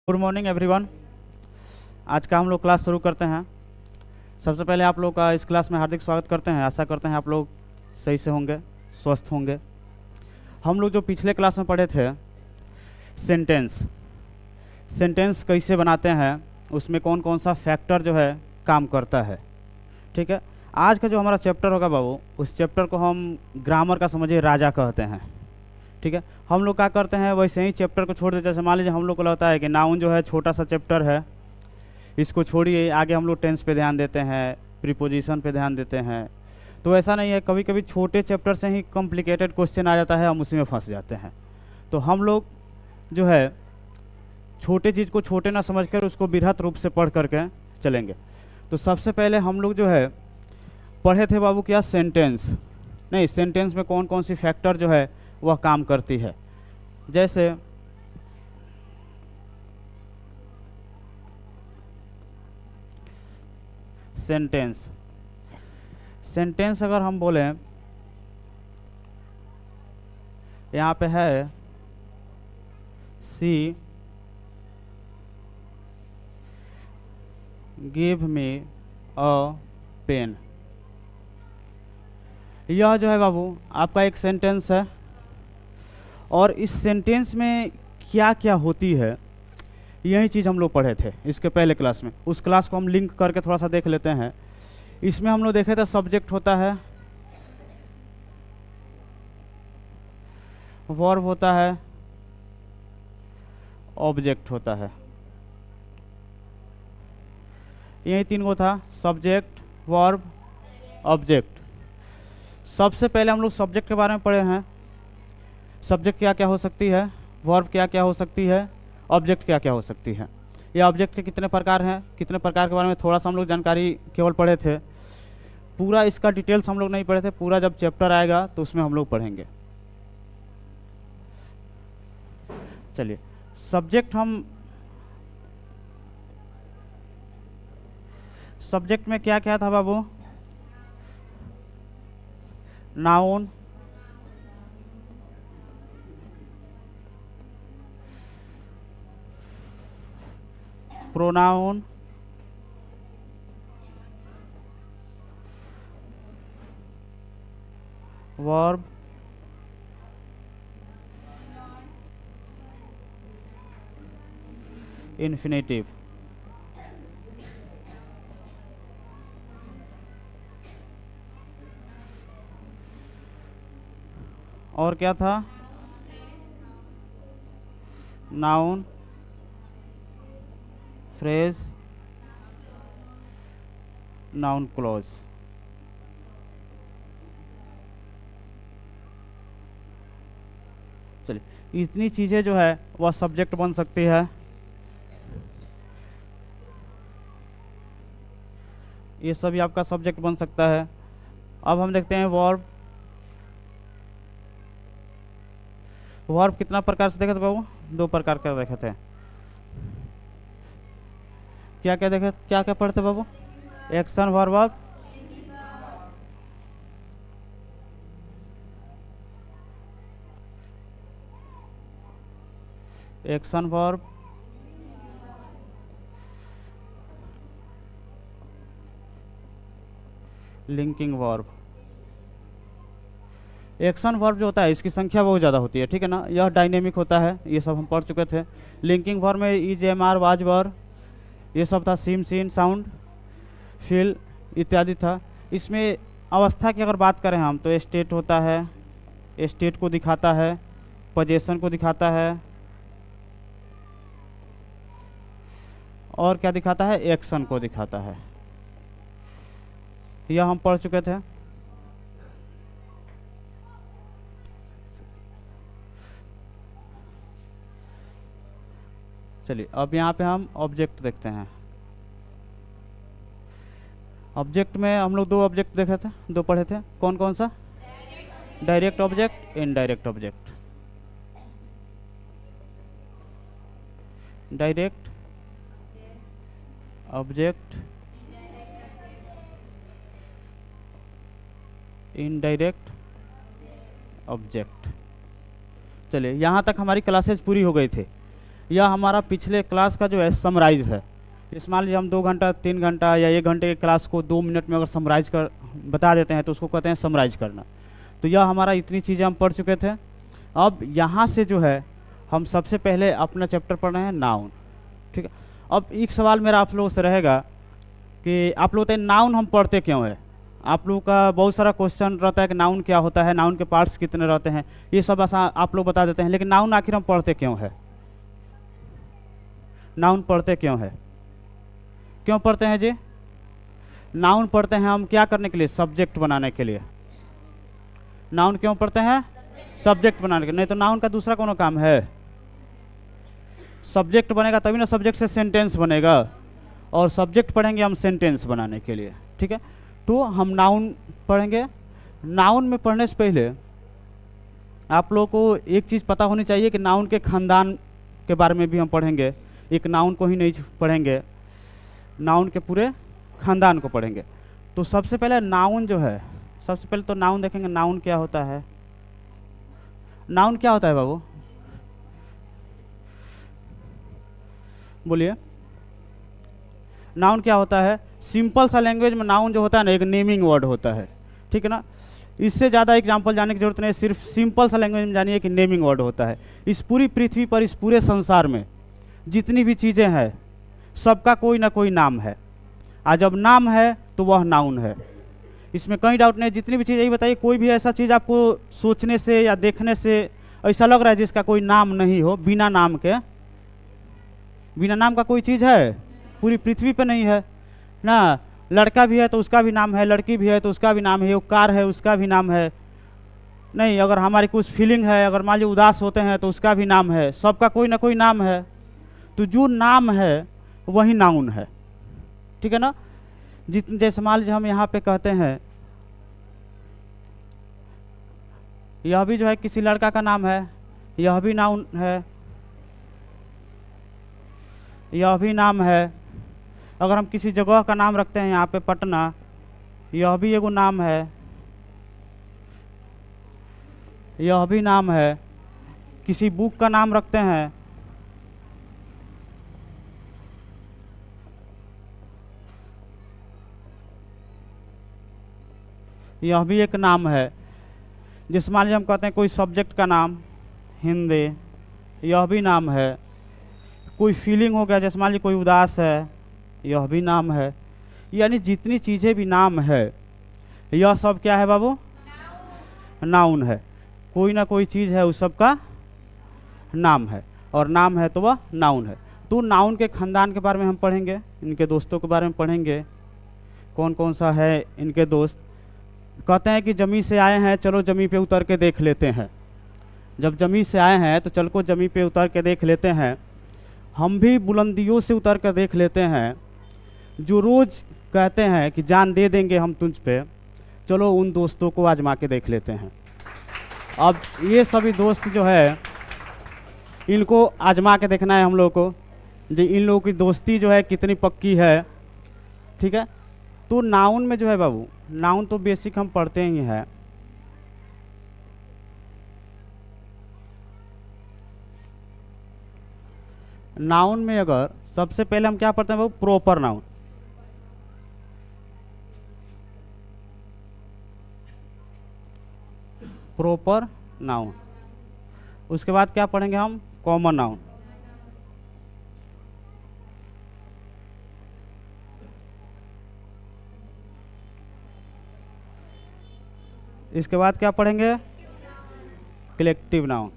Good morning everyone. आज का हम लोग क्लास शुरू करते हैं। सबसे पहले आप लोग का इस क्लास में हार्दिक स्वागत करते हैं। आशा करते हैं आप लोग सही से होंगे, स्वस्थ होंगे। हम लोग जो पिछले क्लास में पढ़े थे सेंटेंस सेंटेंस कैसे बनाते हैं, उसमें कौन कौन सा फैक्टर जो है काम करता है, ठीक है। आज का जो हमारा चैप्टर होगा बाबू, उस चैप्टर को हम ग्रामर का समझिए राजा कहते हैं, ठीक है। हम लोग क्या करते हैं, वैसे ही चैप्टर को छोड़ देते हैं। जैसे मान लीजिए हम लोग को लगता है कि नाउन जो है छोटा सा चैप्टर है, इसको छोड़िए, आगे हम लोग टेंस पे ध्यान देते हैं, प्रीपोजिशन पे ध्यान देते हैं। तो ऐसा नहीं है, कभी कभी छोटे चैप्टर से ही कॉम्प्लिकेटेड क्वेश्चन आ जाता है, हम उसी में फंस जाते हैं। तो हम लोग जो है छोटे चीज़ को छोटे ना समझकर उसको बृहत रूप से पढ़ करके चलेंगे। तो सबसे पहले हम लोग जो है पढ़े थे बाबू क्या, सेंटेंस। नहीं, सेंटेंस में कौन कौन सी फैक्टर जो है वह काम करती है। जैसे सेंटेंस सेंटेंस अगर हम बोलें, यहाँ पे है सी गिव मी अ पेन। यह जो है बाबू आपका एक सेंटेंस है, और इस सेंटेंस में क्या क्या होती है यही चीज़ हम लोग पढ़े थे इसके पहले क्लास में। उस क्लास को हम लिंक करके थोड़ा सा देख लेते हैं। इसमें हम लोग देखे थे सब्जेक्ट होता है, वर्ब होता है, ऑब्जेक्ट होता है। यही तीन को था, सब्जेक्ट, वर्ब, ऑब्जेक्ट। सबसे पहले हम लोग सब्जेक्ट के बारे में पढ़े हैं। सब्जेक्ट क्या क्या हो सकती है, वर्ब क्या क्या हो सकती है, ऑब्जेक्ट क्या क्या हो सकती है। ये ऑब्जेक्ट के कितने प्रकार हैं, कितने प्रकार के बारे में थोड़ा सा हम लोग जानकारी केवल पढ़े थे। पूरा इसका डिटेल्स हम लोग नहीं पढ़े थे, पूरा जब चैप्टर आएगा तो उसमें हम लोग पढ़ेंगे। चलिए, सब्जेक्ट में क्या क्या था बाबू, नाउन, प्रोनाउन, वर्ब, इन्फिनेटिव। और क्या था, नाउन, फ्रेज, नाउन क्लॉज। चलिए, इतनी चीज़ें जो है वह सब्जेक्ट बन सकती है। ये सभी आपका सब्जेक्ट बन सकता है। अब हम देखते हैं वर्ब। वर्ब कितना प्रकार से देखे थे बाबू, दो प्रकार का देखे थे। क्या क्या देखे, क्या क्या पढ़ते बाबू, action verb, action verb, linking verb. Action verb जो होता है इसकी संख्या बहुत ज़्यादा होती है, ठीक है ना। यह डायनेमिक होता है, ये सब हम पढ़ चुके थे। लिंकिंग वर्ब में इज, एम, आर, वाज, वर, ये सब था। सिम, सीन, साउंड, फील इत्यादि था। इसमें अवस्था की अगर बात करें हम तो स्टेट होता है, स्टेट को दिखाता है, पोजीशन को दिखाता है, और क्या दिखाता है, एक्शन को दिखाता है। यह हम पढ़ चुके थे। चलिए, अब यहाँ पे हम ऑब्जेक्ट देखते हैं। ऑब्जेक्ट में हम लोग दो ऑब्जेक्ट देखे थे, दो पढ़े थे। कौन कौन सा, direct object, indirect object. Direct object, indirect object. चलिए, यहाँ तक हमारी क्लासेस पूरी हो गई थी। यह हमारा पिछले क्लास का जो है समराइज है। इस मान लीजिए हम 2 घंटा 3 घंटा या 1 घंटे की क्लास को 2 मिनट में अगर समराइज कर बता देते हैं तो उसको कहते हैं समराइज करना। तो यह हमारा इतनी चीज़ें हम पढ़ चुके थे। अब यहाँ से जो है हम सबसे पहले अपना चैप्टर पढ़ रहे हैं नाउन। ठीक है, अब एक सवाल मेरा आप लोगों से रहेगा कि आप लोग बताइए नाउन हम पढ़ते क्यों है। आप लोगों का बहुत सारा क्वेश्चन रहता है कि नाउन क्या होता है, नाउन के पार्ट्स कितने रहते हैं, ये सब आसान आप लोग बता देते हैं, लेकिन नाउन आखिर हम पढ़ते क्यों है? नाउन पढ़ते क्यों है? क्यों पढ़ते हैं जी? नाउन पढ़ते हैं हम क्या करने के लिए? सब्जेक्ट बनाने के लिए। नाउन क्यों पढ़ते हैं? सब्जेक्ट बनाने के लिए। नहीं तो नाउन का दूसरा कौन काम है? सब्जेक्ट बनेगा तभी ना सब्जेक्ट से सेंटेंस बनेगा, और सब्जेक्ट पढ़ेंगे हम सेंटेंस बनाने के लिए। ठीक है, तो हम नाउन पढ़ेंगे। नाउन में पढ़ने से पहले आप लोगों को एक चीज़ पता होनी चाहिए कि नाउन के खानदान के बारे में भी हम पढ़ेंगे। एक नाउन को ही नहीं पढ़ेंगे, नाउन के पूरे खानदान को पढ़ेंगे। तो सबसे पहले नाउन जो है, सबसे पहले तो नाउन देखेंगे। नाउन क्या होता है? नाउन क्या होता है बाबू? बोलिए, नाउन क्या होता है? सिंपल सा लैंग्वेज में नाउन जो होता है ना, एक नेमिंग वर्ड होता है। ठीक है ना, इससे ज़्यादा एग्जांपल जानने की जरूरत नहीं, सिर्फ सिंपल सा लैंग्वेज में जानिए कि नेमिंग वर्ड होता है। इस पूरी पृथ्वी पर, इस पूरे संसार में जितनी भी चीज़ें हैं सबका कोई ना कोई नाम है, और जब नाम है तो वह नाउन है। इसमें कहीं डाउट नहीं। जितनी भी चीज़, यही बताइए कोई भी ऐसा चीज़ आपको सोचने से या देखने से ऐसा लग रहा है जिसका कोई नाम नहीं हो, बिना नाम के? बिना नाम का कोई चीज़ है? पूरी पृथ्वी पे नहीं है ना। लड़का भी है तो उसका भी नाम है, लड़की भी है तो उसका भी नाम है, वो कार है उसका भी नाम है। नहीं, अगर हमारी कुछ फीलिंग है, अगर मान लीजिए उदास होते हैं तो उसका भी नाम है। सबका कोई ना कोई नाम है। तो जो नाम है वही नाउन है। ठीक है ना। जैसे मान लीजिए हम यहाँ पे कहते हैं, यह भी जो है किसी लड़का का नाम है, यह भी नाउन है, यह भी नाम है। अगर हम किसी जगह का नाम रखते हैं यहाँ पे पटना, यह भी एगो नाम है, यह भी नाम है। किसी बुक का नाम रखते हैं, यह भी एक नाम है। जैसे मान लीजिए हम कहते हैं कोई सब्जेक्ट का नाम हिंदी, यह भी नाम है। कोई फीलिंग हो गया, जैसे मान लीजिए कोई उदास है, यह भी नाम है। यानी जितनी चीज़ें भी नाम है, यह सब क्या है बाबू? नाउन है। कोई ना कोई चीज़ है, उस सब का नाम है, और नाम है तो वह नाउन है। तो नाउन के खानदान के बारे में हम पढ़ेंगे, इनके दोस्तों के बारे में पढ़ेंगे, कौन कौन सा है इनके दोस्त। कहते हैं कि जमी से आए हैं, चलो जमी पे उतर के देख लेते हैं। जब जमी से आए हैं तो चल को जमी पे उतर के देख लेते हैं। हम भी बुलंदियों से उतर कर देख लेते हैं। जो रोज़ कहते हैं कि जान दे देंगे हम तुझ पे, चलो उन दोस्तों को आजमा के देख लेते हैं। अब ये सभी दोस्त जो है, इनको आजमा के देखना है हम लोग को, जो इन लोगों की दोस्ती जो है कितनी पक्की है। ठीक है, तो नाउन में जो है बाबू, नाउन तो बेसिक हम पढ़ते ही हैं। नाउन में अगर सबसे पहले हम क्या पढ़ते हैं बाबू? Proper noun. Proper noun. उसके बाद क्या पढ़ेंगे हम? Common noun. इसके बाद क्या पढ़ेंगे? Collective noun.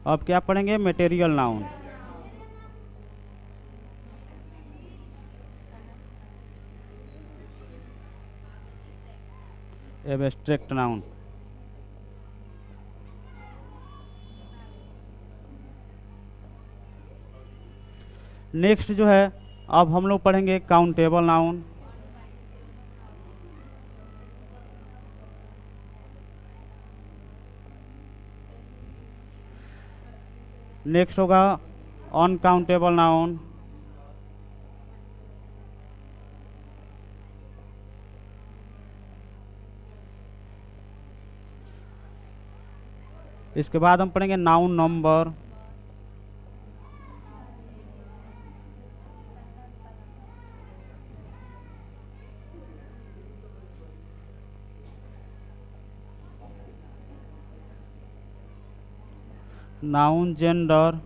अब क्या पढ़ेंगे? Material noun. Abstract noun. Next जो है, अब हम लोग पढ़ेंगे काउंटेबल नाउन। नेक्स्ट होगा अनकाउंटेबल नाउन। इसके बाद हम पढ़ेंगे नाउन नंबर, नाउन जेंडर,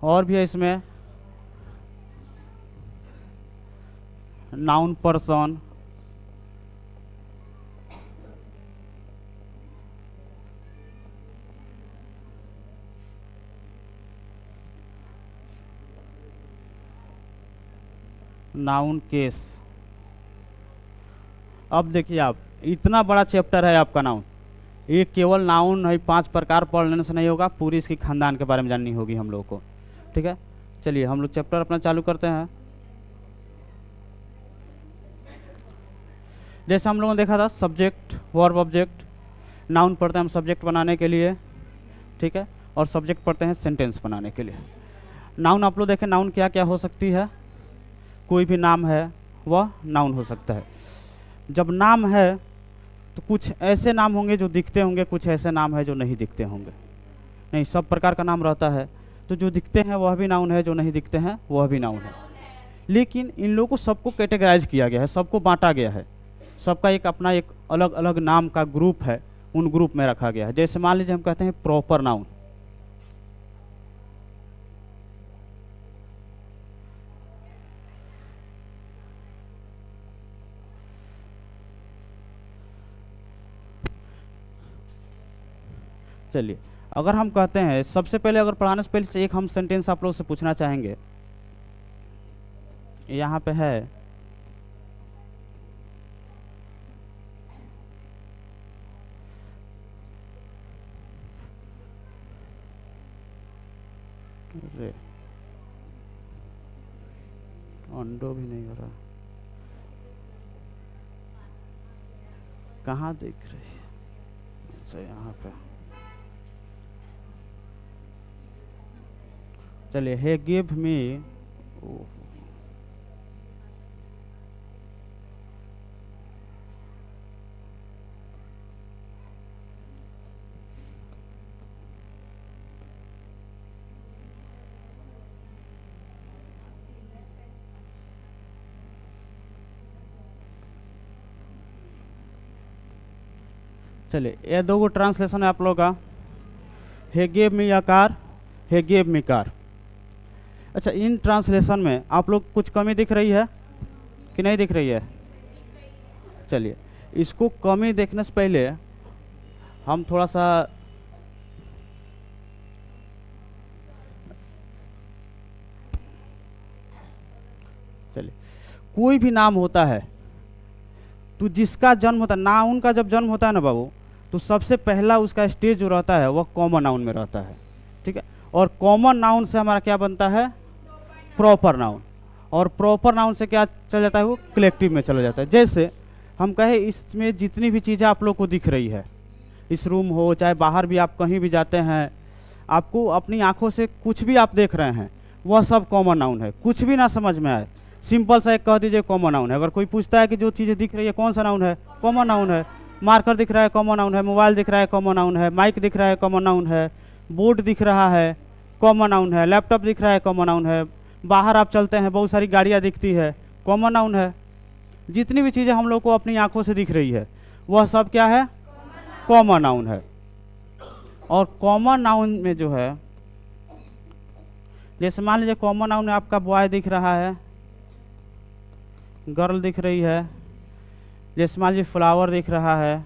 और भी है इसमें नाउन पर्सन, नाउन केस। अब देखिए आप, इतना बड़ा चैप्टर है आपका नाउन। ये केवल नाउन है 5 प्रकार पढ़ लेने से नहीं होगा, पूरी इसकी खानदान के बारे में जाननी होगी हम लोगों को। ठीक है, चलिए हम लोग चैप्टर अपना चालू करते हैं। जैसे हम लोगों ने देखा था सब्जेक्ट, वर्ब, ऑब्जेक्ट। नाउन पढ़ते हैं हम सब्जेक्ट बनाने के लिए, ठीक है, और सब्जेक्ट पढ़ते हैं सेंटेंस बनाने के लिए। नाउन आप लोग देखें, नाउन क्या क्या हो सकती है। कोई भी नाम है वह नाउन हो सकता है। जब नाम है तो कुछ ऐसे नाम होंगे जो दिखते होंगे, कुछ ऐसे नाम है जो नहीं दिखते होंगे। नहीं, सब प्रकार का नाम रहता है। तो जो दिखते हैं वह भी नाउन है, जो नहीं दिखते हैं वह भी नाउन है। लेकिन इन लोगों को सबको कैटेगराइज किया गया है, सबको बांटा गया है। सबका एक अपना एक अलग अलग नाम का ग्रुप है, उन ग्रुप में रखा गया है। जैसे मान लीजिए हम कहते हैं प्रॉपर नाउन। चलिए, अगर हम कहते हैं, सबसे पहले अगर पढ़ाने से पहले से एक हम सेंटेंस आप लोग से पूछना चाहेंगे। यहाँ पे है अरे अंडो भी नहीं हो रहा, कहाँ दिख रही है? अच्छा, यहाँ पे। चलिए, हे गिव मी, चलिए ये दो ट्रांसलेशन है आप लोग का। He give me a car, he give me car. अच्छा, इन ट्रांसलेशन में आप लोग कुछ कमी दिख रही है कि नहीं दिख रही है? चलिए, इसको कमी देखने से पहले हम थोड़ा सा चलिए, कोई भी नाम होता है तो जिसका जन्म होता है, नाउन का जब जन्म होता है ना बाबू, तो सबसे पहला उसका स्टेज जो रहता है वह कॉमन नाउन में रहता है। ठीक है, और कॉमन नाउन से हमारा क्या बनता है? Proper noun. और प्रॉपर नाउन से क्या चल जाता है? वो कलेक्टिव में चला जाता है। जैसे हम कहें, इसमें जितनी भी चीज़ें आप लोग को दिख रही है, इस रूम हो चाहे बाहर भी आप कहीं भी जाते हैं, आपको अपनी आंखों से कुछ भी आप देख रहे हैं, वह सब कॉमन नाउन है। कुछ भी ना समझ में आए, सिंपल सा एक कह दीजिए कॉमन नाउन है। अगर कोई पूछता है कि जो चीज़ें दिख रही है कौन सा नाउन है, कॉमन नाउन है। मार्कर दिख रहा है, कॉमन नाउन है। मोबाइल दिख रहा है, कॉमन नाउन है। माइक दिख रहा है, कॉमन नाउन है। बोर्ड दिख रहा है, कॉमन नाउन है। लैपटॉप दिख रहा है, कॉमन नाउन है। बाहर आप चलते हैं, बहुत सारी गाड़ियाँ दिखती है, कॉमन नाउन है। जितनी भी चीज़ें हम लोग को अपनी आंखों से दिख रही है, वह सब क्या है? कॉमन नाउन है। और कॉमन नाउन में जो है, जैसे मान लीजिए कॉमन नाउन में आपका बॉय दिख रहा है, गर्ल दिख रही है, जैसे मान लीजिए फ्लावर दिख रहा है,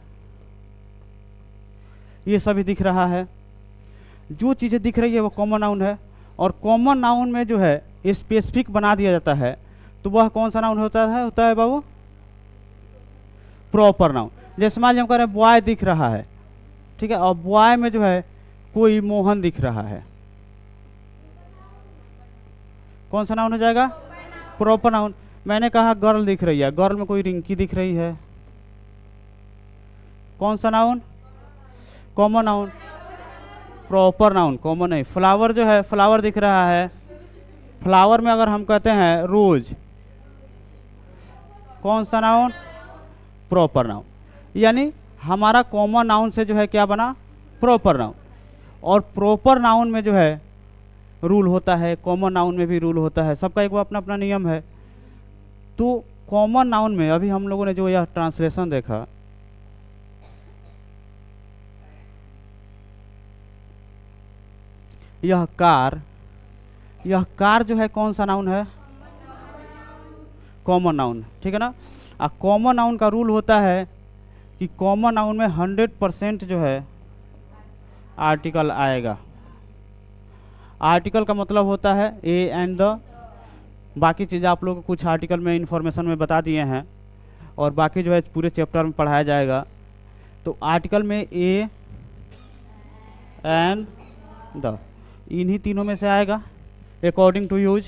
ये सभी दिख रहा है। जो चीज़ें दिख रही है वो कॉमन नाउन है। और कॉमन नाउन में जो है स्पेसिफिक बना दिया जाता है, तो वह कौन सा नाउन होता है बाबू? Proper noun. जैसे मान लीजिए हम कह रहे हैं बॉय दिख रहा है, ठीक है, और बॉय में जो है कोई मोहन दिख रहा है, कौन सा नाउन हो जाएगा? Proper noun. मैंने कहा गर्ल दिख रही है, गर्ल में कोई रिंकी दिख रही है, कौन सा नाउन? Common noun. Proper noun, common नहीं। फ्लावर जो है, फ्लावर दिख रहा है, फ्लावर में अगर हम कहते हैं रोज, कौन सा नाउन? Proper noun. यानी हमारा कॉमन नाउन से जो है क्या बना, प्रॉपर नाउन। और प्रॉपर नाउन में जो है रूल होता है, कॉमन नाउन में भी रूल होता है, सबका एक वो अपना अपना नियम है। तो कॉमन नाउन में अभी हम लोगों ने जो यह ट्रांसलेशन देखा, यह कार जो है कौन सा नाउन है, कॉमन नाउन, ठीक है ना। कॉमन नाउन का रूल होता है कि कॉमन नाउन में 100% जो है आर्टिकल आएगा। आर्टिकल का मतलब होता है ए एंड द, बाकी चीज़ें आप लोग को कुछ आर्टिकल में इंफॉर्मेशन में बता दिए हैं और बाकी जो है पूरे चैप्टर में पढ़ाया जाएगा। तो आर्टिकल में ए एंड द, इन्हीं तीनों में से आएगा अकॉर्डिंग टू यूज।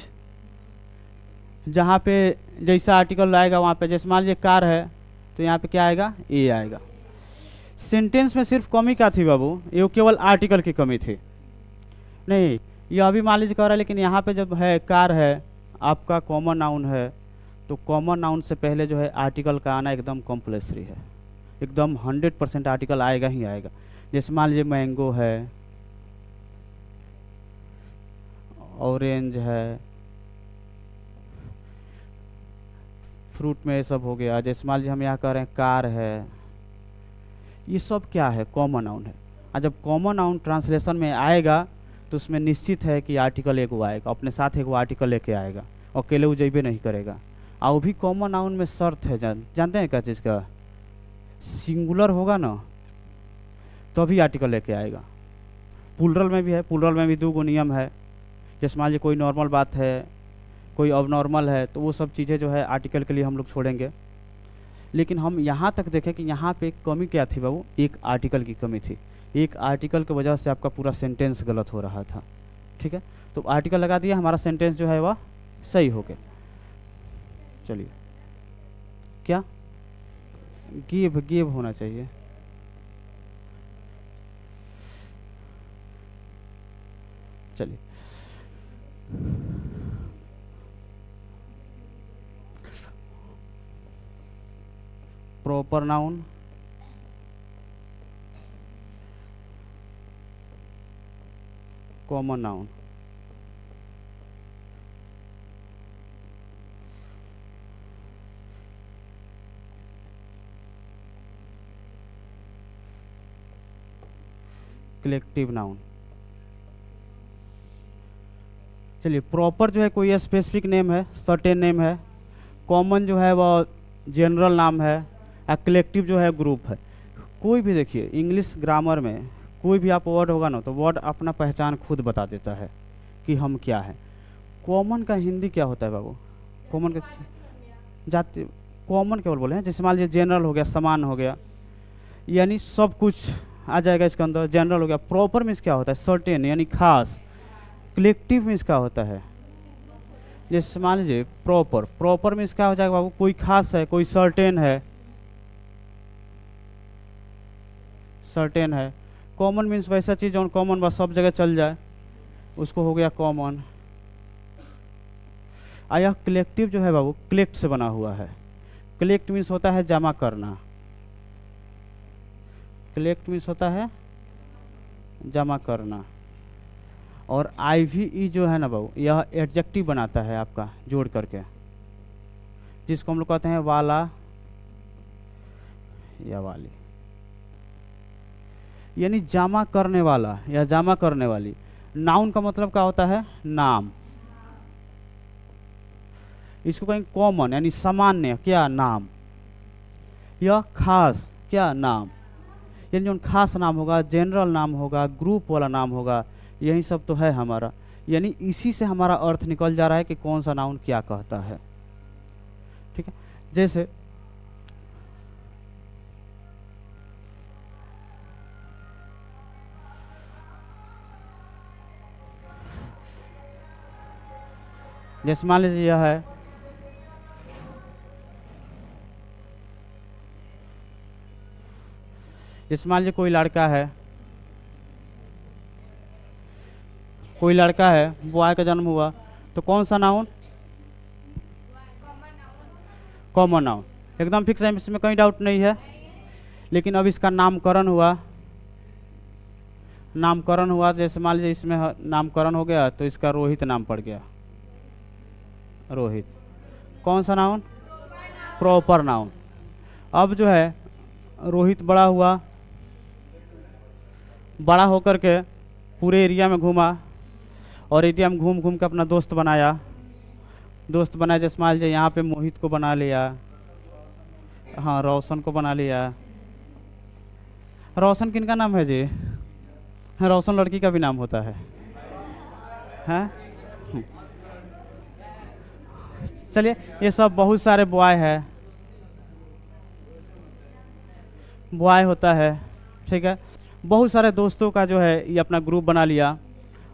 जहाँ पे जैसा आर्टिकल आएगा वहाँ पे, जैसे मान लीजिए कार है तो यहाँ पे क्या आएगा, ए आएगा। सेंटेंस में सिर्फ कमी क्या थी बाबू, ये केवल आर्टिकल की कमी थी। नहीं, ये अभी मान लीजिए कह रहा है, लेकिन यहाँ पे जब है कार है, आपका कॉमन नाउन है, तो कॉमन नाउन से पहले जो है आर्टिकल का आना एकदम कंपल्सरी है, एकदम 100% आर्टिकल आएगा ही आएगा। जैसे मान लीजिए मैंगो है, ऑरेंज है, फ्रूट में ये सब हो गया। जैसे मान लीजिए हम यहाँ कह रहे हैं कार है, ये सब क्या है, कॉमन नाउन है। और जब कॉमन नाउन ट्रांसलेशन में आएगा तो उसमें निश्चित है कि आर्टिकल एक वो आएगा, अपने साथ एक वो आर्टिकल लेके आएगा, अकेले वो जइबे नहीं करेगा। और वो भी कॉमन नाउन में शर्त है, जानते हैं क्या चीज़ का, सिंगुलर होगा ना तभी आर्टिकल लेके आएगा। प्लूरल में भी है, प्लूरल में भी 2 नियम है। जैसे मान लीजिए कोई नॉर्मल बात है, कोई अबनॉर्मल है, तो वो सब चीज़ें जो है आर्टिकल के लिए हम लोग छोड़ेंगे। लेकिन हम यहाँ तक देखें कि यहाँ पे कमी क्या थी बाबू, एक आर्टिकल की कमी थी। एक आर्टिकल की वजह से आपका पूरा सेंटेंस गलत हो रहा था, ठीक है। तो आर्टिकल लगा दिया, हमारा सेंटेंस जो है वह सही हो गया। चलिए, क्या गिव होना चाहिए, चलिए। Proper noun, common noun, collective noun. चलिए, प्रॉपर जो है कोई स्पेसिफिक नेम है, सर्टेन नेम है। कॉमन जो है वह जनरल नाम है, और कलेक्टिव जो है ग्रुप है। कोई भी देखिए इंग्लिश ग्रामर में कोई भी आप वर्ड होगा ना, तो वर्ड अपना पहचान खुद बता देता है कि हम क्या है। कॉमन का हिंदी क्या होता है बाबू, कॉमन का जाति, कॉमन केवल बोले हैं। जैसे मान लीजिए जनरल हो गया, समान हो गया, यानी सब कुछ आ जाएगा इसके अंदर। जनरल हो गया। प्रॉपर मीन्स क्या होता है, सर्टेन यानी खास। कलेक्टिव मीन्स क्या होता है, जैसे मान लीजिए प्रॉपर मीन्स क्या हो जाएगा बाबू, कोई खास है, कोई सर्टेन है, सर्टेन है। कॉमन मीन्स वैसा चीज़ जो कॉमन बस सब जगह चल जाए, उसको हो गया कॉमन। यह कलेक्टिव जो है बाबू कलेक्ट से बना हुआ है। कलेक्ट मीन्स होता है जमा करना, कलेक्ट मीन्स होता है जमा करना। और IVE जो है ना बाबू, यह एडजेक्टिव बनाता है आपका जोड़ करके, जिसको हम लोग कहते हैं वाला या वाली, यानी जमा करने वाला या जमा करने वाली। नाउन का मतलब क्या होता है, नाम। इसको कहेंगे कॉमन यानी सामान्य, क्या नाम। यह खास, क्या नाम, यानी जो खास नाम होगा, जनरल नाम होगा, ग्रुप वाला नाम होगा, यही सब तो है हमारा। यानी इसी से हमारा अर्थ निकल जा रहा है कि कौन सा नाउन क्या कहता है, ठीक है। जैसे मान लीजिए यह है, जैसे मान लीजिए कोई लड़का है, बॉय का जन्म हुआ, तो कौन सा नाउन, कॉमन नाउन, एकदम फिक्स है, इसमें कहीं डाउट नहीं है। लेकिन अब इसका नामकरण हुआ, नामकरण हुआ, जैसे मान लीजिए इसमें नामकरण हो गया तो इसका रोहित नाम पड़ गया, रोहित। कौन सा नाउन? Proper noun. अब जो है रोहित बड़ा हुआ, बड़ा होकर के पूरे एरिया में घूमा और एरिया में घूम घूम के अपना दोस्त बनाया, दोस्त बनाया। जैसे मान लीजिए यहाँ पे मोहित को बना लिया, हाँ रोशन को बना लिया। रोशन किन का नाम है जी? हाँ, रोशन लड़की का भी नाम होता है, हैं? चलिए, ये सब बहुत सारे बॉय है, बॉय होता है, ठीक है। बहुत सारे दोस्तों का जो है ये अपना ग्रुप बना लिया,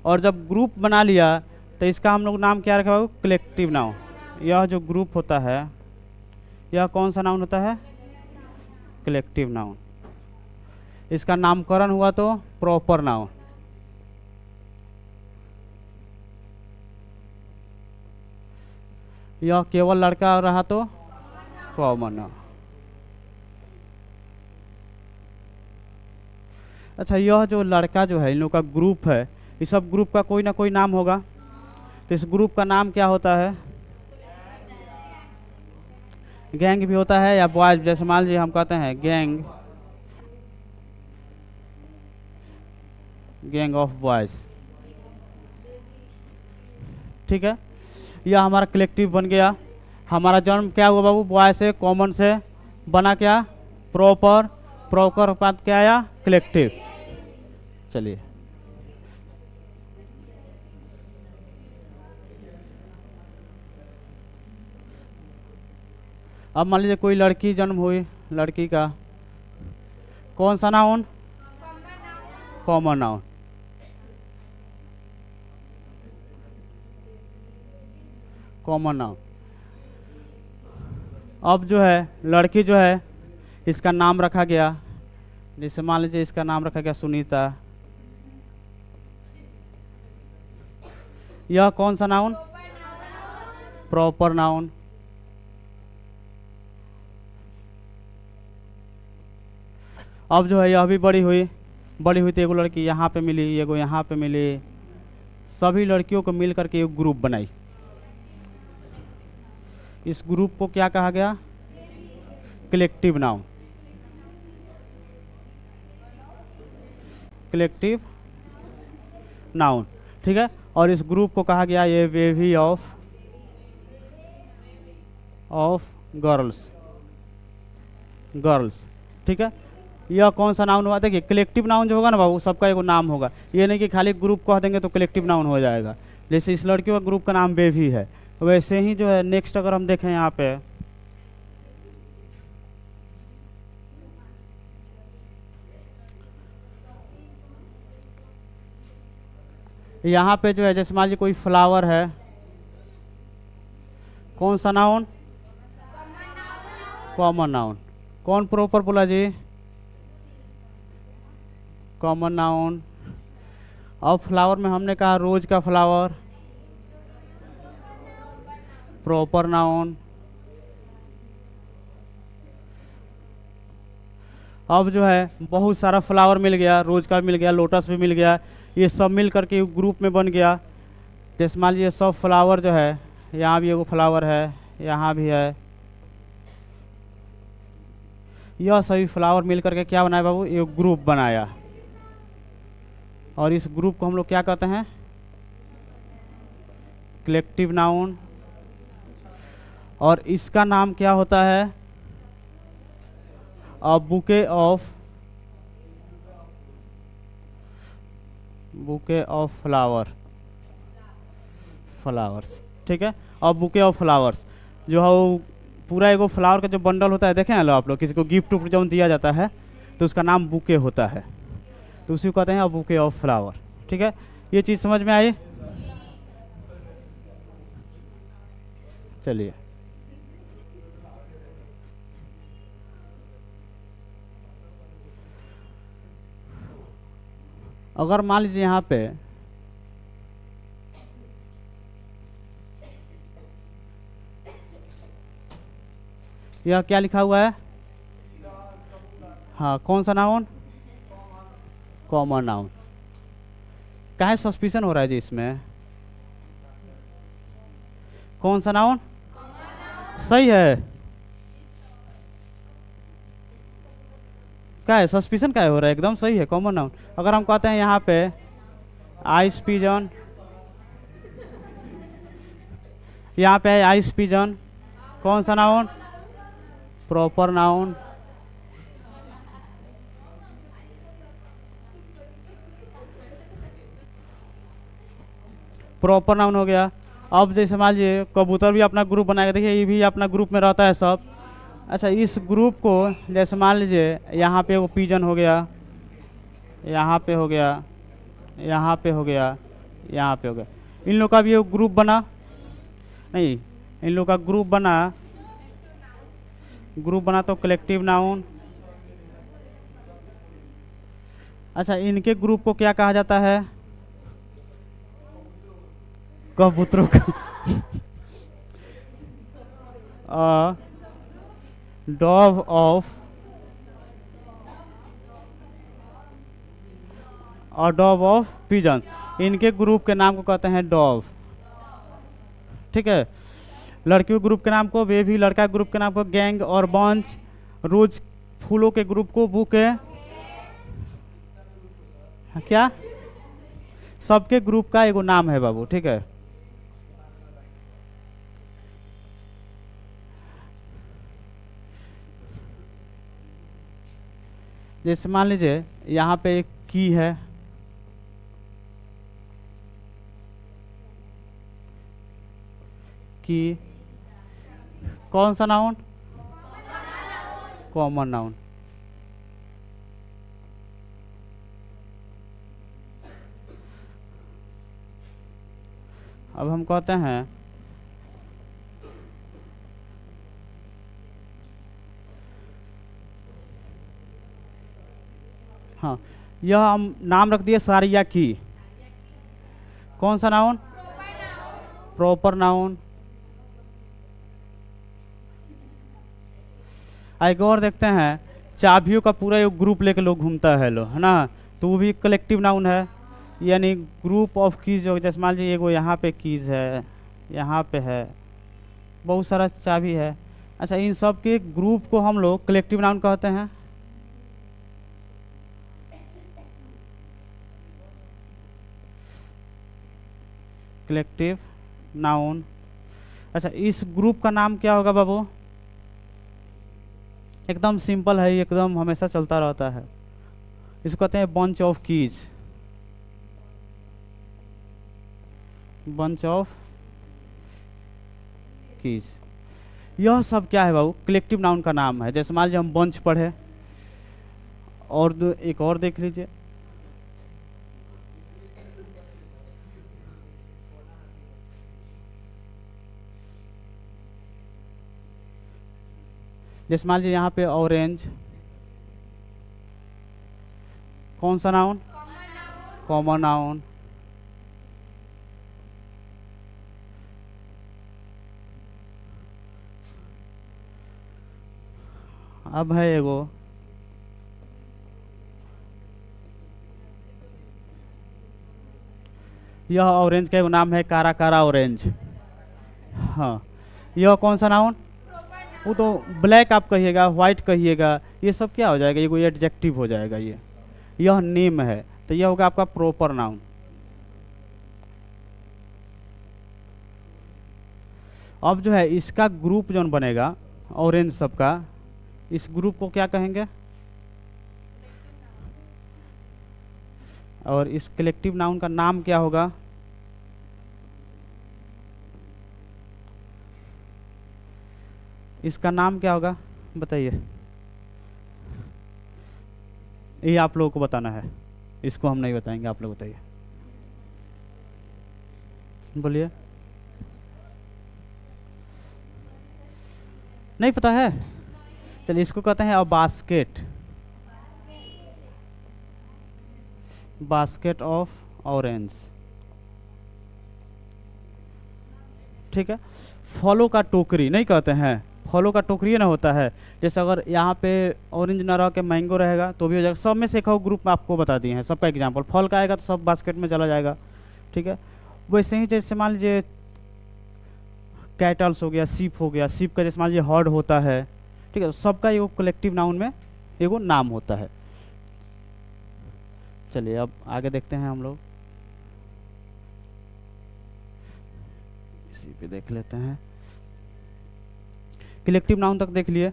और जब ग्रुप बना लिया तो इसका हम लोग नाम क्या रखा? Collective noun. यह जो ग्रुप होता है यह कौन सा नाउन होता है? Collective noun. इसका नामकरण हुआ तो प्रॉपर नाउन। यह केवल लड़का रहा तो कॉमन नाउन। अच्छा, यह जो लड़का जो है, इन लोग का ग्रुप है, इस सब ग्रुप का कोई ना कोई नाम होगा, तो इस ग्रुप का नाम क्या होता है? गैंग भी होता है या बॉयज। जैसे मान लीजिए हम कहते हैं गैंग, गैंग ऑफ बॉयज, ठीक है। यह हमारा कलेक्टिव बन गया। हमारा जन्म क्या हुआ बाबू? बॉय से, कॉमन से बना क्या? प्रॉपर। प्रॉपर बाद क्या आया? कलेक्टिव। चलिए, अब मान लीजिए कोई लड़की जन्म हुई, लड़की का कौन सा नाउन? Common noun. Common noun. अब जो है लड़की जो है इसका नाम रखा गया, जैसे मान लीजिए इसका नाम रखा गया सुनीता। यह कौन सा नाउन? Proper noun. अब जो है यह भी बड़ी हुई, बड़ी हुई तो एगो लड़की यहाँ पे मिली, एगो यहाँ पे मिली, सभी लड़कियों को मिल करके एक ग्रुप बनाई। इस ग्रुप को क्या कहा गया? Collective noun. कलेक्टिव नाउन, ठीक है। और इस ग्रुप को कहा गया ये बेबी ऑफ गर्ल्स, गर्ल्स, ठीक है। यह कौन सा नाउन हुआ? देखिए, कलेक्टिव नाउन जो होगा ना बाबू, सबका एक नाम होगा। ये नहीं कि खाली ग्रुप कह देंगे तो कलेक्टिव नाउन हो जाएगा। जैसे इस लड़कियों का ग्रुप का नाम बेबी है, वैसे ही जो है नेक्स्ट अगर हम देखें यहाँ पे, यहाँ पे जो है जैसे मान लीजिए कोई फ्लावर है, कौन सा नाउन? Common noun. कौन प्रॉपर बोला जी? Common noun. अब फ्लावर में हमने कहा रोज का फ्लावर, प्रॉपर नाउन। अब जो है बहुत सारा फ्लावर मिल गया, रोज का भी मिल गया, लोटस भी मिल गया, ये सब मिल करके ग्रुप में बन गया। जैसे मान लीजिए सब फ्लावर जो है, यहाँ भी एगो फ्लावर है, यहाँ भी है, यह सभी फ्लावर मिल करके क्या बनाया बाबू? एक ग्रुप बनाया। और इस ग्रुप को हम लोग क्या कहते हैं? Collective noun. और इसका नाम क्या होता है? A bouquet of flower, flowers, ठीक है। और बुके ऑफ फ्लावर्स जो है वो पूरा एगो फ्लावर का जो बंडल होता है, देखें ना लो आप लोग, किसी को गिफ्ट उफ्ट जब दिया जाता है तो उसका नाम बुके होता है, तो उसी को कहते हैं बुके ऑफ फ्लावर, ठीक है। ये चीज़ समझ में आई? चलिए, अगर मान लीजिए यहाँ पे यह क्या लिखा हुआ है? हाँ, कौन सा नाउन? Common noun. काहे सस्पिशन हो रहा है जी इसमें? कौन सा नाउन? सही है। क्या है सस्पिशन, क्या हो रहा है? एकदम सही है, कॉमन नाउन। अगर हम कहते हैं यहाँ पे आइस पिजन, यहाँ पे है आइस पिजन, कौन सा noun? Proper noun. Proper noun हो गया। अब जैसे मान लीजिए कबूतर भी अपना ग्रुप बनाएगा, देखिए ये भी अपना ग्रुप में रहता है सब। अच्छा, इस ग्रुप को जैसे मान लीजिए यहाँ पे वो पिजन हो गया, यहाँ पे हो गया, यहाँ पे हो गया, यहाँ पे हो गया, इन लोग का भी एक ग्रुप बना नहीं? इन लोग का ग्रुप बना तो कलेक्टिव नाउन। अच्छा, इनके ग्रुप को क्या कहा जाता है? कबूतरों का डॉव ऑफ पिजन, इनके ग्रुप के नाम को कहते हैं डॉव। ठीक है। लड़कियों ग्रुप के नाम को बेबी, लड़का ग्रुप के नाम को गैंग और बंच, रोज फूलों के ग्रुप को बुके। क्या? सबके ग्रुप का एगो नाम है बाबू, ठीक है। जैसे मान लीजिए यहाँ पे एक की है, की कौन सा नाउन? Common noun. अब हम कहते हैं हाँ, यह हम नाम रख दिए सारिया की, कौन सा नाउन? Proper noun. एक और देखते हैं, चाबियों का पूरा एक ग्रुप लेके लोग घूमता है लो, है ना? तो वो भी कलेक्टिव नाउन है, यानी ग्रुप ऑफ कीज हो। जैसे मान लीजिए एगो यहाँ पे कीज है, यहाँ पे है, बहुत सारा चाबी है। अच्छा, इन सब के ग्रुप को हम लोग कलेक्टिव नाउन कहते हैं। Collective noun. अच्छा, इस ग्रुप का नाम क्या होगा बाबू? एकदम सिंपल है, एकदम हमेशा चलता रहता है। इसको कहते हैं bunch of keys. Bunch of keys, यह सब क्या है बाबू? कलेक्टिव नाउन का नाम है। जैसे मान लीजिए हम बंच पढ़े, और एक और देख लीजिए, जैसे मान लीजिए यहाँ पे ऑरेंज, कौन सा नाउन? Common noun. अब है एगो यह ऑरेंज का एगो नाम है कारा कारा ऑरेंज। हाँ, यह कौन सा नाउन? वो तो ब्लैक आप कहिएगा, व्हाइट कहिएगा, ये सब क्या हो जाएगा? ये कोई एडजेक्टिव हो जाएगा। यह नेम है, तो यह होगा आपका प्रॉपर नाउन। अब जो है इसका ग्रुप जो बनेगा ऑरेंज सब का, इस ग्रुप को क्या कहेंगे? और इस कलेक्टिव नाउन का नाम क्या होगा? इसका नाम क्या होगा बताइए? ये आप लोगों को बताना है, इसको हम नहीं बताएंगे, आप लोग बताइए, बोलिए। नहीं पता है? चलिए, इसको कहते हैं बास्केट। Basket of orange. ठीक है। फलों का टोकरी नहीं कहते हैं, फलों का टोकरी ना होता है, जैसे अगर यहाँ पे ऑरेंज ना रह के मैंगो रहेगा तो भी हो जाएगा। सब में से एक ग्रुप में आपको बता दिए हैं, सबका एग्जाम्पल। फल का आएगा तो सब बास्केट में चला जाएगा, ठीक है। वैसे ही जैसे मान लीजिए कैटल्स हो गया, सीप हो गया, सीप का जैसे मान लीजिए हर्ड होता है, ठीक है। सबका एगो कलेक्टिव नाउन में एगो नाम होता है। चलिए अब आगे देखते हैं हम लोग, इसी पे देख लेते हैं। कलेक्टिव नाउन तक देख लिए,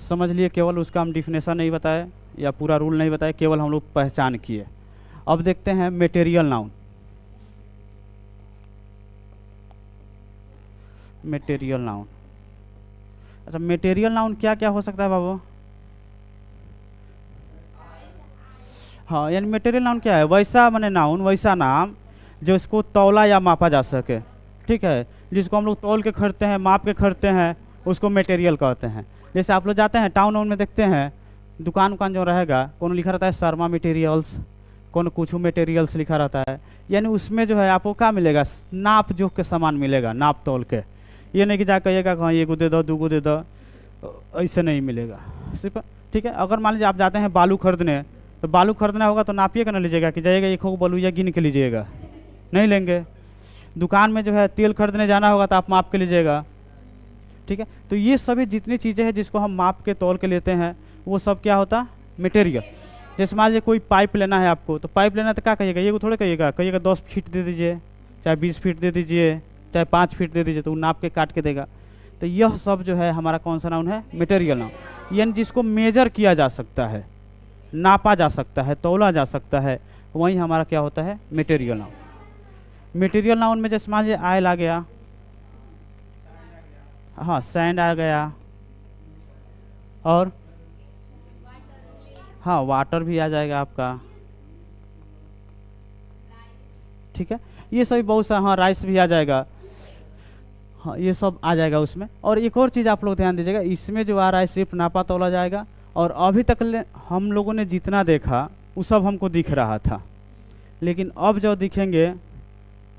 समझ लिए, केवल उसका हम डिफिनेशन नहीं बताए या पूरा रूल नहीं बताए, केवल हम लोग पहचान किए। अब देखते हैं मटेरियल नाउन। मटेरियल नाउन, अच्छा मटेरियल नाउन क्या क्या हो सकता है बाबू? हाँ, यानी मटेरियल नाउन क्या है? वैसा माने नाउन, वैसा नाम जो इसको तौला या मापा जा सके, ठीक है। जिसको हम लोग तौल के खरीदते हैं, माप के खरीदते हैं, उसको मटेरियल कहते हैं। जैसे आप लोग जाते हैं टाउन वाउन में, देखते हैं दुकान उकान जो रहेगा, कौन लिखा रहता है शर्मा मटेरियल्स, कौन कुछ मटेरियल्स लिखा रहता है। यानी उसमें जो है आपको क्या मिलेगा? नाप जोख के सामान मिलेगा, नाप तौल के। ये नहीं कि जा कहिएगा हाँ ये गो दे दो, 2 गो दे दो, ऐसे नहीं मिलेगा सिर्फ, ठीक है। अगर मान लीजिए आप जाते हैं बालू खरीदने, तो बालू खरीदना होगा तो नापिएगा ना लीजिएगा कि जाइएगा 1 बालू या गिन के लीजिएगा, नहीं लेंगे। दुकान में जो है तेल खरीदने जाना होगा तो आप माप के लीजिएगा, ठीक है। तो ये सभी जितनी चीज़ें हैं जिसको हम माप के तौल के लेते हैं, वो सब क्या होता? मटेरियल। जैसे मान लीजिए कोई पाइप लेना है आपको, तो पाइप लेना तो क्या कहिएगा? ये थोड़े कहिएगा, 10 फीट दे दीजिए, चाहे 20 फीट दे दीजिए, चाहे 5 फीट दे दीजिए, तो वो नाप के काट के देगा। तो यह सब जो है हमारा कौन सा नाउन है? Material noun. यानी जिसको मेजर किया जा सकता है, नापा जा सकता है, तौला जा सकता है, वही हमारा क्या होता है? Material noun. मटेरियल नाउन में जैसे मान लीजिए आयल आ गया, हाँ सैंड आ गया, और हाँ वाटर भी आ जाएगा आपका, ठीक है। ये सभी बहुत सा, हाँ राइस भी आ जाएगा, हाँ ये सब आ जाएगा उसमें। और एक और चीज़ आप लोग ध्यान दीजिएगा, इसमें जो आ रहा है सिर्फ नापा तौला जाएगा। और अभी तक हम लोगों ने जितना देखा वो सब हमको दिख रहा था, लेकिन अब जो दिखेंगे,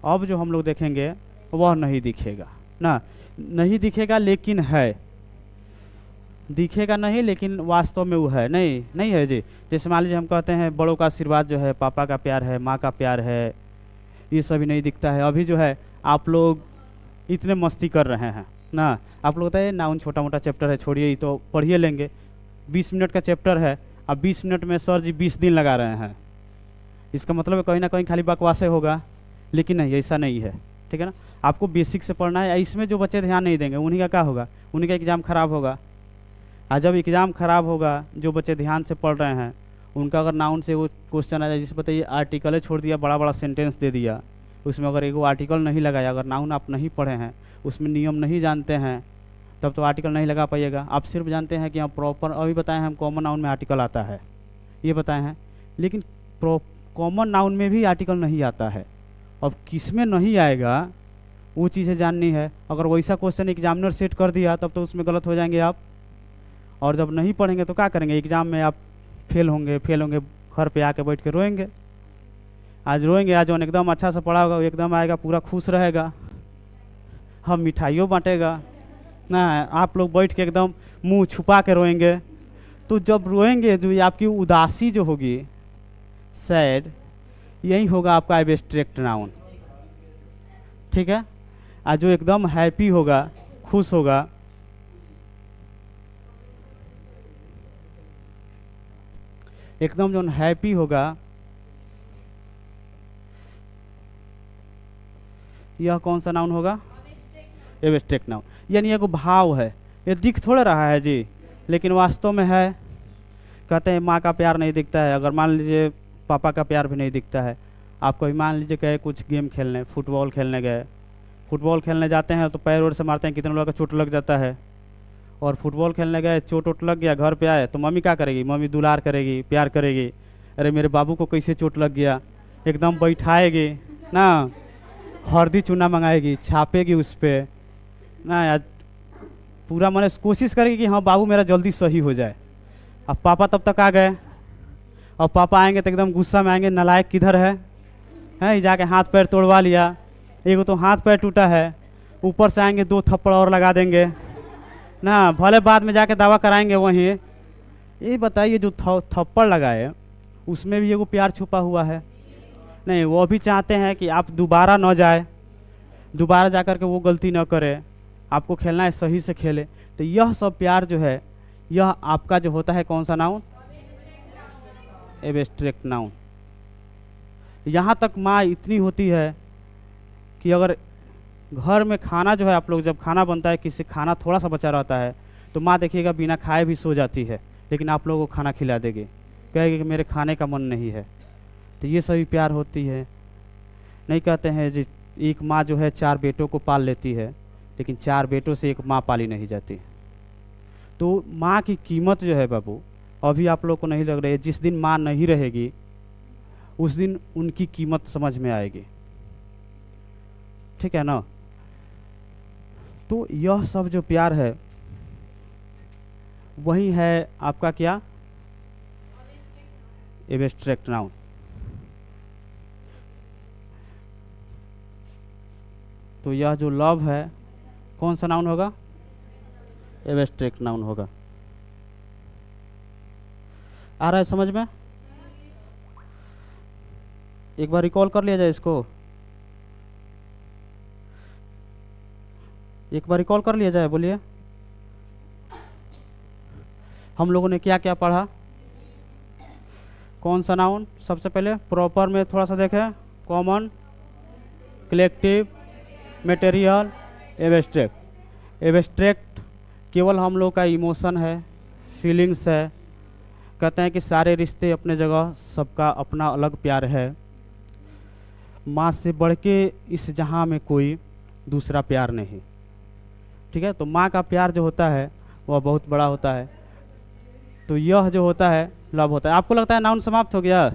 अब जो हम लोग देखेंगे वह नहीं दिखेगा ना, नहीं दिखेगा लेकिन है, दिखेगा नहीं लेकिन वास्तव में वो है नहीं, नहीं है जी। जैसे मान लीजिए हम कहते हैं बड़ों का आशीर्वाद जो है, पापा का प्यार है, माँ का प्यार है, ये सभी नहीं दिखता है। अभी जो है आप लोग इतने मस्ती कर रहे हैं ना, आप लोग बताइए नाउन छोटा मोटा चैप्टर है, छोड़िए ये तो पढ़िए लेंगे, 20 मिनट का चैप्टर है। अब 20 मिनट में सर जी 20 दिन लगा रहे हैं, इसका मतलब है कहीं ना कहीं खाली बकवासे होगा, लेकिन नहीं, ऐसा नहीं है, ठीक है ना। आपको बेसिक से पढ़ना है। इसमें जो बच्चे ध्यान नहीं देंगे उन्हीं का क्या होगा? उन्हीं का एग्ज़ाम खराब होगा। और जब एग्ज़ाम खराब होगा, जो बच्चे ध्यान से पढ़ रहे हैं उनका अगर नाउन से वो क्वेश्चन आ जाए, जिसे बताइए आर्टिकल छोड़ दिया, बड़ा बड़ा सेंटेंस दे दिया, उसमें अगर एगो आर्टिकल नहीं लगाया, अगर नाउन आप नहीं पढ़े हैं, उसमें नियम नहीं जानते हैं, तब तो आर्टिकल नहीं लगा पाइएगा। आप सिर्फ जानते हैं कि हम प्रॉपर, अभी बताए हैं हम कॉमन नाउन में आर्टिकल आता है, ये बताए हैं, लेकिन कॉमन नाउन में भी आर्टिकल नहीं आता है। अब किस में नहीं आएगा वो चीज़ें जाननी है। अगर वैसा क्वेश्चन एग्जामिनर सेट कर दिया तब तो उसमें गलत हो जाएंगे आप, और जब नहीं पढ़ेंगे तो क्या करेंगे? एग्ज़ाम में आप फेल होंगे, घर पे आके बैठ के रोएंगे। आज रोएंगे, आज जो एकदम अच्छा से पढ़ा होगा वो एकदम आएगा, पूरा खुश रहेगा, हम मिठाइयों बांटेगा ना, आप लोग बैठ के एकदम मुंह छुपा के रोएंगे। तो जब रोएंगे तो आपकी उदासी जो होगी, सैड, यही होगा आपका एब्स्ट्रैक्ट नाउन, ठीक है। आज जो एकदम हैप्पी होगा, खुश होगा, एकदम जो हैप्पी होगा, यह कौन सा नाउन होगा? Abstract noun. यानी एगो भाव है, ये दिख थोड़ा रहा है जी, लेकिन वास्तव में है। कहते हैं माँ का प्यार नहीं दिखता है, अगर मान लीजिए पापा का प्यार भी नहीं दिखता है। आप कभी मान लीजिए गए कुछ गेम खेलने, फुटबॉल खेलने गए, फुटबॉल खेलने जाते हैं तो पैर ओर से मारते हैं, कितने लोगों का चोट लग जाता है। और फुटबॉल खेलने गए, चोट वोट लग गया, घर पे आए तो मम्मी क्या करेगी? मम्मी दुलार करेगी, प्यार करेगी, अरे मेरे बाबू को कैसे चोट लग गया, एकदम बैठाएगी ना, हल्दी चूना मंगाएगी, छापेगी उस पर ना, यार पूरा मैंने कोशिश करेगी कि हाँ बाबू मेरा जल्दी सही हो जाए। अब पापा तब तक आ गए, और पापा आएंगे तो एकदम गुस्सा में आएंगे, नालायक किधर है, हैं जाके हाथ पैर तोड़वा लिया, एगो तो हाथ पैर टूटा है, ऊपर से आएंगे 2 थप्पड़ और लगा देंगे, ना, भले बाद में जाके दावा कराएंगे वहीं। ये बताइए जो थप्पड़ लगाए उसमें भी एगो प्यार छुपा हुआ है। नहीं, वो भी चाहते हैं कि आप दोबारा न जाए, दोबारा जा कर के वो गलती न करे, आपको खेलना है सही से खेले। तो यह सब प्यार जो है, यह आपका जो होता है कौन सा नाउन? Abstract noun. यहाँ तक माँ इतनी होती है कि अगर घर में खाना जो है, आप लोग जब खाना बनता है, किसी खाना थोड़ा सा बचा रहता है तो माँ देखिएगा बिना खाए भी सो जाती है, लेकिन आप लोगों को खाना खिला देगी, कहेगी कि मेरे खाने का मन नहीं है। तो ये सभी प्यार होती है। नहीं कहते हैं जी एक माँ जो है 4 बेटों को पाल लेती है, लेकिन 4 बेटों से एक माँ पाली नहीं जाती। तो माँ की कीमत जो है बाबू, अभी आप लोग को नहीं लग रही है। जिस दिन माँ नहीं रहेगी उस दिन उनकी कीमत समझ में आएगी, ठीक है ना। तो यह सब जो प्यार है वही है आपका क्या? Abstract noun. तो यह जो लव है कौन सा नाउन होगा? एब्स्ट्रैक्ट नाउन होगा। आ रहा है समझ में? एक बार रिकॉल कर लिया जाए इसको, एक बार रिकॉल कर लिया जाए। बोलिए हम लोगों ने क्या क्या पढ़ा? कौन सा नाउन? सबसे पहले प्रॉपर में थोड़ा सा देखें, common, collective, material, abstract. Abstract केवल हम लोग का इमोशन है, फीलिंग्स है। कहते हैं कि सारे रिश्ते अपने जगह, सबका अपना अलग प्यार है। माँ से बढ़ के इस जहाँ में कोई दूसरा प्यार नहीं, ठीक है। तो माँ का प्यार जो होता है वह बहुत बड़ा होता है। तो यह जो होता है लव होता है। आपको लगता है नाउन समाप्त हो गया?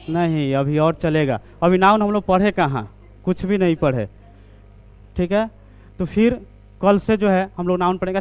नहीं, अभी और चलेगा। अभी नाउन हम लोग पढ़े कहाँ? कुछ भी नहीं पढ़े, ठीक है। तो फिर कल से जो है हम लोग नाउन पढ़ेंगे।